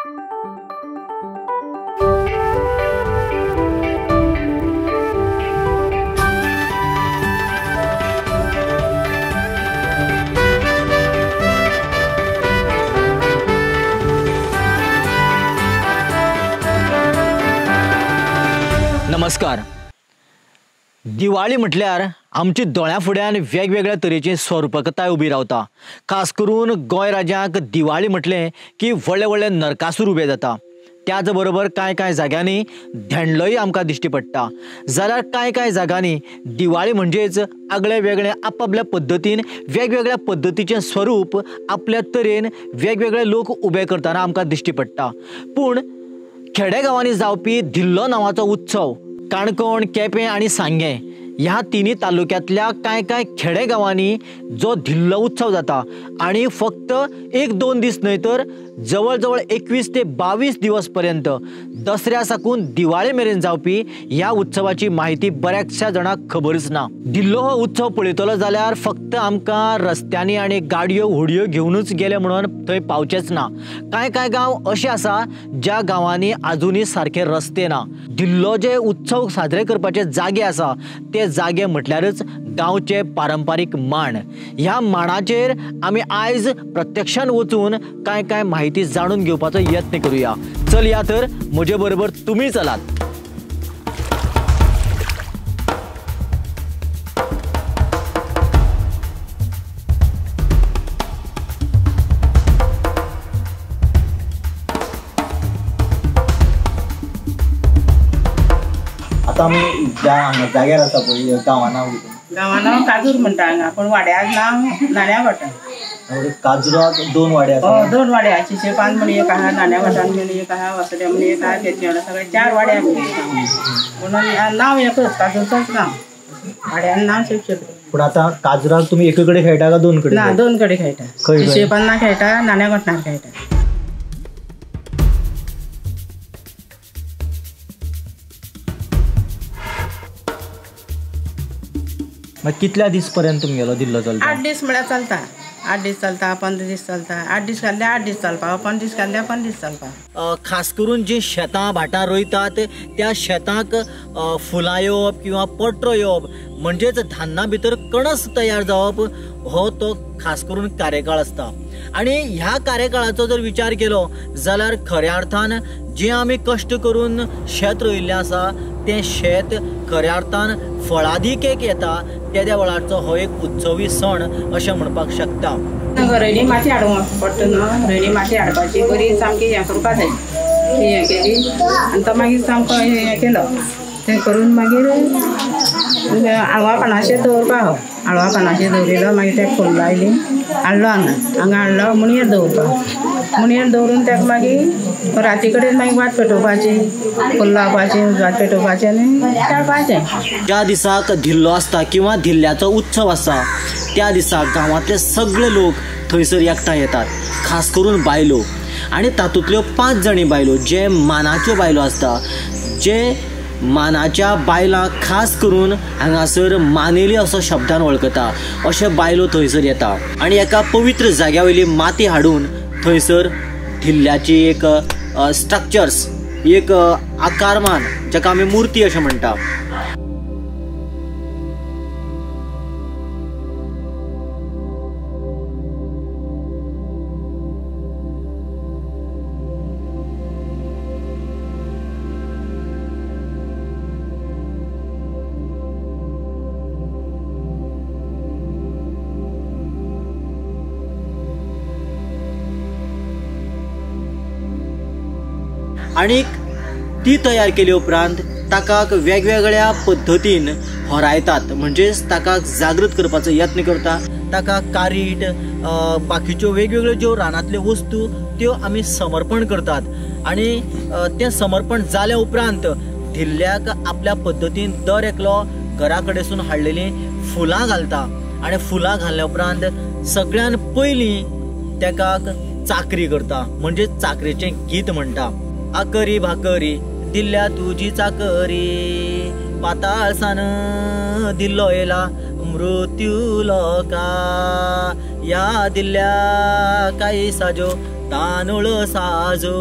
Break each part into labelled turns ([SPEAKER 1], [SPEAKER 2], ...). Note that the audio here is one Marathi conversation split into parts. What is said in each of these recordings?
[SPEAKER 1] नमस्कार. दिवाळी म्हटल्यार आमची दोळ्याफुड्यान वेगवेगळ्या तरेची स्वरूपकताय उबी रावता. खास करून गोंय राज्याक दिवाळी म्हटलें की व्हडले व्हडले नरकासूर उबे जाता. त्याच बरोबर कांय जाग्यांनी धेंडलोय आमकां दिश्टी पडटा. जाल्यार कांय जाग्यांनी दिवाळी म्हणजेच आगळे वेगळे आपापल्या पद्दतीन वेगवेगळ्या पद्दतीचें स्वरूप आपल्या तरेन वेगवेगळे लोक उबे करतना आमकां दिश्टी पडटा. पूण खेडेगांवांनी जावपी धिल्लो नांवाचो उत्सव काणकोण, केपें आनी सांगें ह्या तिनी तालुक्यांतल्या कांय खेडेगांवांनी जो धिल्लो उत्सव जाता आनी फक्त 1-2 दीस न्हय तर जवळ जवळ 21 ते 22 दिवस पर्यंत दसऱ्या साकून दिवाळे मेरेन जावपी ह्या उत्सवाची माहिती बऱ्याचशा जाणांक खबरच ना. धिल्लो हो उत्सव पळयतलो जाल्यार फक्त आमकां रस्त्यांनी आनी गाडयो हुडयो घेवनूच गेले म्हणून थंय पावचेच ना. कांय गांव अशे आसा ज्या गांवांनी आजुनी सारखे रस्ते ना. धिल्लो जे उत्सव साजरे करपाचे जागे आसा ते जागे म्हटल्यारच गांवचे पारंपारीक मांड. ह्या मांडाचेर आमी आयज प्रत्यक्षान वचून कांय माहिती जाणून घेवपाचो यत्न करूया. चल या तर म्हजे बरोबर तुम्ही चलात. आता आमी जाग्यार आसा पळय गांवां नांव
[SPEAKER 2] काजूर म्हणटा हांगा, पण वाड्याक नांव नाण्या वाटा.
[SPEAKER 1] काजुराक 2 वाडे आसा.
[SPEAKER 2] 2 वाडे आहा. चिशेपान म्हण एक आहा, नाण्या वाटान म्हण एक आहा, वसड्या म्हण एक आहा, केचेवाडा सगळे 4 वाडे आहा. म्हणून नांव एकच काजूरचोच नांव. वाड्यान नांव शिवचें.
[SPEAKER 1] पण आता काजुराक तुम्ही एकेकडे खेळटा का 2 कडे?
[SPEAKER 2] ना 2 कडे खेळटा. चिशेपान खेळटा, नाण्या वाटणार खेळटा.
[SPEAKER 1] कितल्या दीस पर्यंत तुमगेलो धिल्लो चलता?
[SPEAKER 2] 8 दीस म्हळ्यार चलता. 8 दीस चलता, 15 दीस चलता. 8 दीस काडल्यार 8 दीस चलपा, 15 दीस काडल्यार 15 दीस चलपा.
[SPEAKER 1] खास करून जी शेतां भाटां रोयतात त्या शेतांक फुलां येवप किंवा पट्रो येवप म्हणजेच धान्ना भितर कणस तयार जावप हो तो खास करून कार्यकाळ आसता. आणि ह्या कार्यकाळाचो जर विचार केलो जाल्यार खऱ्या अर्थान जे आमी कश्ट करून शेत रोयिल्लें आसा तें शेत खऱ्या अर्थान फळादीक येता त्या वेळारचो हो एक उत्सवी सण अशें म्हणपाक शकता.
[SPEAKER 2] रयली माती हाडूंक पडटा न्हू. रयली माती हाडपाची बरी सामकी हें करपाक जाय. ती हें केली आनी तो मागीर सामको हें केलो. तें करून मागीर आळवा पानाचेर दवरपा. आळवा पानाचेर दवरिलो मागीर तेका फूल लायली हाडलो हांगा हाडलो मुणयेर दवरपा. मुणयेर दवरून तेका मागीर राती कडेन मागीर वाट पेटोवपाची, फूल लावपाचें, वाट पेटोवपाचें आनी काडपाचें.
[SPEAKER 1] ज्या दिसाक धिल्लो आसता किंवा धिल्ल्याचो उत्सव आसता त्या दिसाक गांवांतले सगळे लोक थंयसर एकठांय येतात. खास करून बायलो आनी तातूंतल्यो 5 जाणी बायलो जे मानाच्यो बायलो आसता. जे मानाच्या बायलांक खास करून हांगासर मानेली असो शब्दान वळखता अशे बायलो थंयसर येता आनी एका पवित्र जाग्या वयली माती हाडून थंयसर धिल्ल्याची एक स्ट्रक्चर्स, एक आकारमान जाका आमी मुर्ती अशें म्हणटा. आणि ती तयार केली उपरांत ताका वेगवेगळ्या पद्धतीन होरायतात. म्हणजेच ताका जागृत करपाचो यत्न करता. ताका कारीट, बाकीच्यो वेगवेगळ्यो ज्यो रानांतल्यो वस्तू त्यो आमी समर्पण करतात. आणि तें समर्पण जाल्या उपरांत धिल्ल्याक आपल्या पद्धतीन दर एकलो घरा कडेसून हाडलेलीं फुलां घालता. आणि फुलां घालल्या उपरांत सगळ्यान पयलीं तेका चाकरी करता. म्हणजे चाकरेचें गीत म्हणटा. आकरी भाकरी दिल्ल्या तुजी चाकरी, पाताळसान दिल्लो येला मृत्यू लोका, या दिल्ल्या काही साजो तांदूळ साजो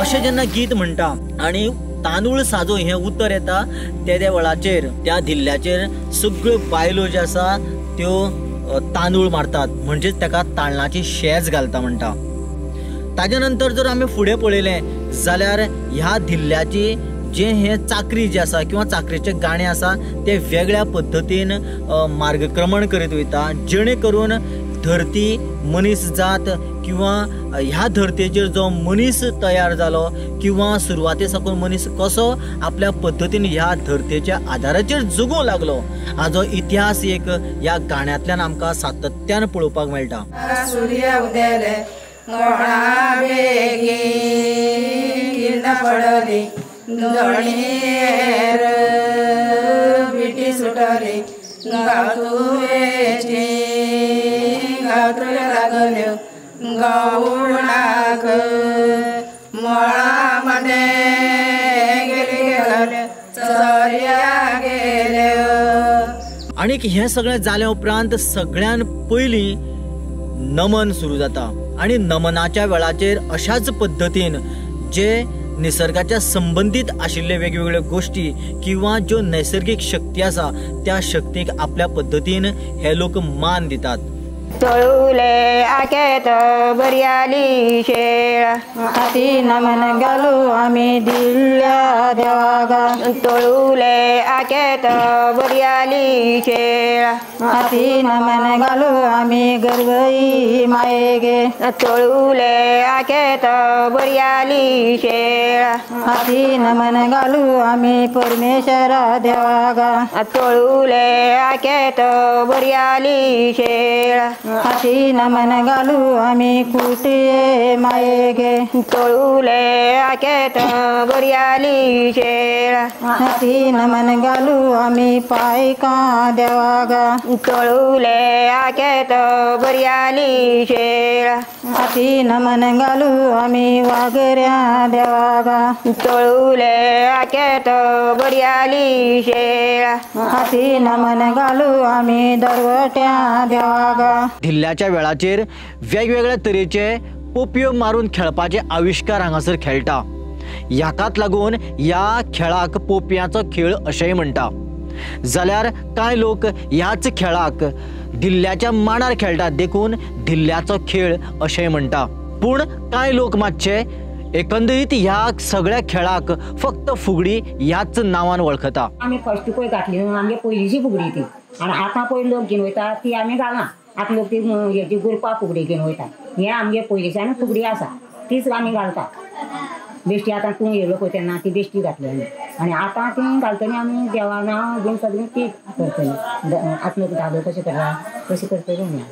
[SPEAKER 1] अशें जेन्ना गीत म्हणटा आनी तांदूळ साजो हे उतर येता त्या वेळाचेर त्या धिल्ल्याचेर सगळ्यो बायलो ज्यो आसा त्यो तांदूळ मारतात म्हणजेच ताका तांदळाची शेज घालता म्हणटा। ताज्या नंतर जर आमी फुडें पळयलें जाल्यार ह्या धिल्ल्याची जे हे चाकरी जे आसा किंवा चाकरेचे गाणे आसा ते वेगळ्या पद्धतीन मार्गक्रमण करीत वयता जेणे करून धरती मनीस जात किंवा ह्या धर्तेचेर जो मनीस तयार जालो किंवा सुरवाते साकून मनीस कसो आपल्या पद्धतीन ह्या धर्तेच्या आदाराचेर जगूंक लागलो हाजो इतिहास एक ह्या गाण्यांतल्यान आमकां सातत्यान पळोवपाक मेळटा।
[SPEAKER 2] सूर्य उदेले गोळा बेगी किंड पडली दोणीर बिटी सुटली गावतुवेची गावतुले लागल्यो गवणाक मळामध्ये गेले चर्या गेल्यो।
[SPEAKER 1] आणि हे सगळें जाले उपरांत सगळ्यान पयलीं नमन सुरू जाता आणि नमनाच्या वेळाचेर अशाच पद्धतीन जे निसर्गाच्या संबंधित आशिल्ले वेगवेगळ्यो गोष्टी किंवा ज्यो नैसर्गिक शक्ती आसा त्या शक्तीक आपल्या पद्धतीन हे लोक मान दितात।
[SPEAKER 3] तळुले आकेत बरयाली शेळ हाती नमन घालू आम्ही दिल्ल्या देवागा। तळुले आकेत बरयाली शेळ हाती नमन घालू आम्ही गर्वई मायेगे। तळुले आकेत बरयाली शेळ हाती नमन घालू आम्ही परमेश्वरा देवागा। तळुले आकेत बरयाली शेळ हाती नमन घालू आम्ही कुटे मायेगे। तळुले आकेत बरयाली शेळ हाती नमन घालू आम्ही पायका देवागा। तळुले आकेत बरयाली शेळ हाती नमन घालू आम्ही वागऱ्या देवागा। तळुले आकेत बरयाली शेळ हाती नमन घालू आम्ही दरवट्या देवागा।
[SPEAKER 1] धिल्ल्याच्या वेळाचेर वेगवेगळ्या तरेचे पोपयो मारून खेळपाचे आविष्कार हांगासर खेळटा ह्याकाच लागून ह्या खेळाक पोपयांचो खेळ अशेंय म्हणटा। जाल्यार कांय लोक ह्याच खेळाक धिल्ल्याच्या मांडार खेळटात देखून धिल्ल्याचो खेळ अशेंय म्हणटा। पूण कांय लोक मातशे एकंदरीत ह्या सगळ्या खेळाक फक्त फुगडी ह्याच नांवान वळखता।
[SPEAKER 4] आमी फर्स्ट पळय घातली आमगे पयलीची फुगडी ती आनी आतां पळय लोक घेवन वयता ती आमी घालना। आतां लोक ती हेची गुरपा फुगडी घेवन वयता हे आमगे पयलींच्यान फुगडी आसा तीच आमी घालता। बेश्टी आतां तूं येयलो पळय तेन्ना ती बेश्टी घातली आमी आनी आतां ती घालतली आमी देवा नांव घेवन सगळीं ती करतली। आतां लोक धालो कशें करता तशें करतली आमी।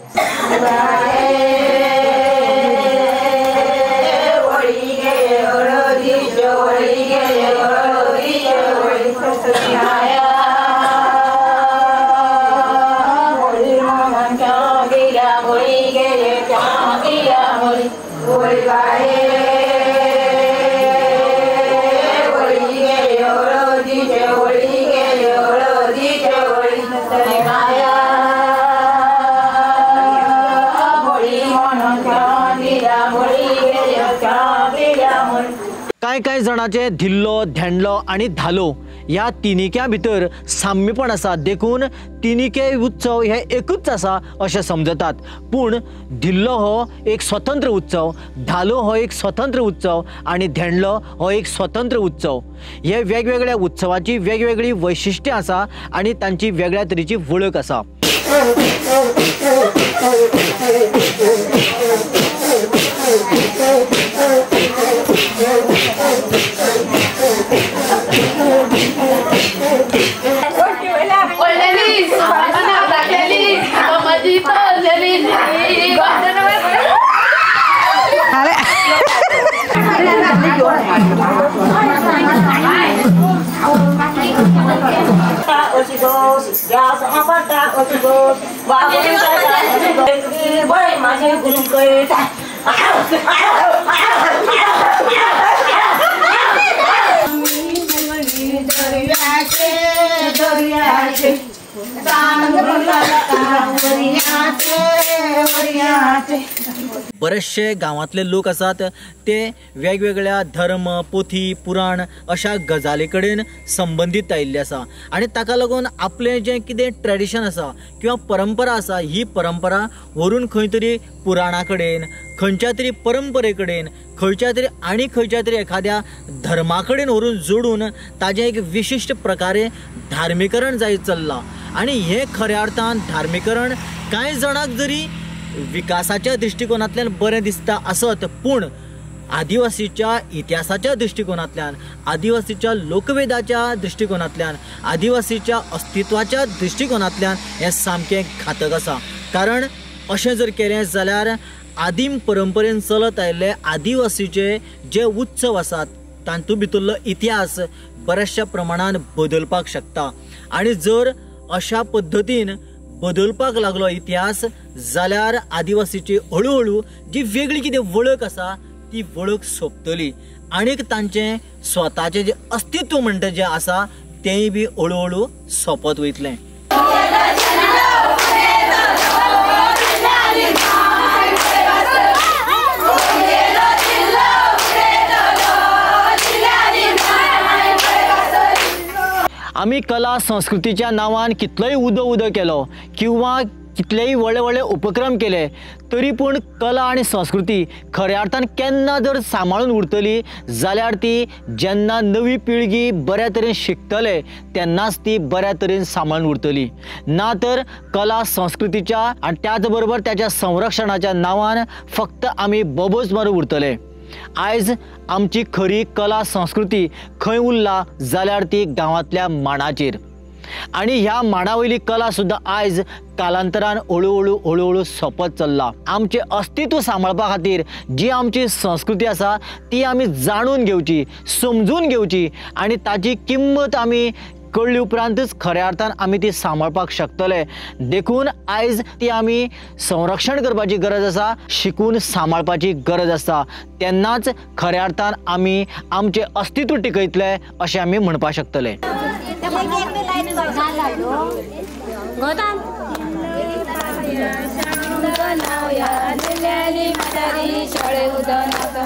[SPEAKER 1] कांय कांय जाणांचे धिल्लो, धेंडलो आनी धालो ह्या तिनिक्या भितर साम्यपण आसा, देखून तिनिके उत्सव हे एकूच आसा अशें समजतात. पूण धिल्लो हो एक स्वतंत्र उत्सव, धालो हो एक स्वतंत्र उत्सव आनी धेंडलो हो एक स्वतंत्र उत्सव. हे वेगवेगळ्या उत्सवाची वेगवेगळी वैशिष्ट्य आसा आनी तांची वेगळ्या तरेची वळख आसा. बरेचशे गांवांतले लोक आसात ते वेगवेगळ्या धर्म, पोथी, पुराण अशा गजाली कडेन संबंदीत आयिल्ले आसा आनी ताका लागून आपलें जें कितें ट्रेडिशन आसा किंवा परंपरा आसा ही परंपरा व्हरून खंय तरी पुराणा कडेन, खंयच्या तरी परंपरे कडेन, खंयच्या तरी एखाद्या धर्मा कडेन व्हरून जोडून ताजें एक विशिश्ट प्रकारे धार्मीकरण जायत चल्लां. आनी हें खऱ्या अर्थान धार्मीकरण कांय जाणांक जरी विकासाच्या दृश्टिकोनांतल्यान बरें दिसता आसत, पूण आदिवासीच्या इतिहासाच्या दृश्टिकोनांतल्यान, आदिवासीच्या लोकवेदाच्या दृश्टिकोनांतल्यान, आदिवासीच्या अस्तित्वाच्या दृश्टिकोनांतल्यान हें सामकें घातक आसा. कारण अशें जर केलें जाल्यार आदीम परंपरेन चलत आयिल्ले आदिवासीचे जे उत्सव आसात तातूंत भितरलो इतिहास बऱ्याचशा प्रमाणान बदलपाक शकता. आनी जर अशा पद्दतीन बदलपाक लागलो इतिहास जाल्यार आदिवासीची हळू जी वेगळी कितें वळख आसा ती वळख सोंपतली आनीक तांचें स्वताचें जें अस्तित्व म्हणटा जें आसा तेंय बी हळू सोंपत वयतलें. आमी कला संस्कृतीच्या नांवान कितलोय उदो केलो किंवा कितलेय व्हडले उपक्रम केले तरी पूण कला आनी संस्कृती खऱ्या अर्थान केन्ना जर सांबाळून उरतली जाल्यार ती जेन्ना नवी पिळगी बऱ्या तरेन शिकतले तेन्नाच ती बऱ्या तरेन सांबाळून उरतली. ना तर कला संस्कृतीच्या आनी त्याच बरोबर त्याच्या संरक्षणाच्या नांवान फक्त आमी बोबोज मारून उरतले. आयज आमची खरी कला संस्कृती खंय उरला जाल्यार ती गांवांतल्या मांडाचेर आनी ह्या मांडा वयली कला सुद्दां आयज कालांतरान हळू सोंपत चल्ला. आमचें अस्तित्व सांबाळपा खातीर जी आमची संस्कृती आसा ती आमी जाणून घेवची, समजून घेवची आनी ताची किंमत आमी कळ्ळी उपरांतच खऱ्या अर्थान आमी ती सांबाळपाक शकतले. देखून आयज ती आमी संरक्षण करपाची गरज आसा, शिकून सांबाळपाची गरज आसा. तेन्नाच खऱ्या अर्थान आमी आमचें अस्तित्व टिकयतले अशें आमी म्हणपाक शकतले.
[SPEAKER 5] शाळे उदनाक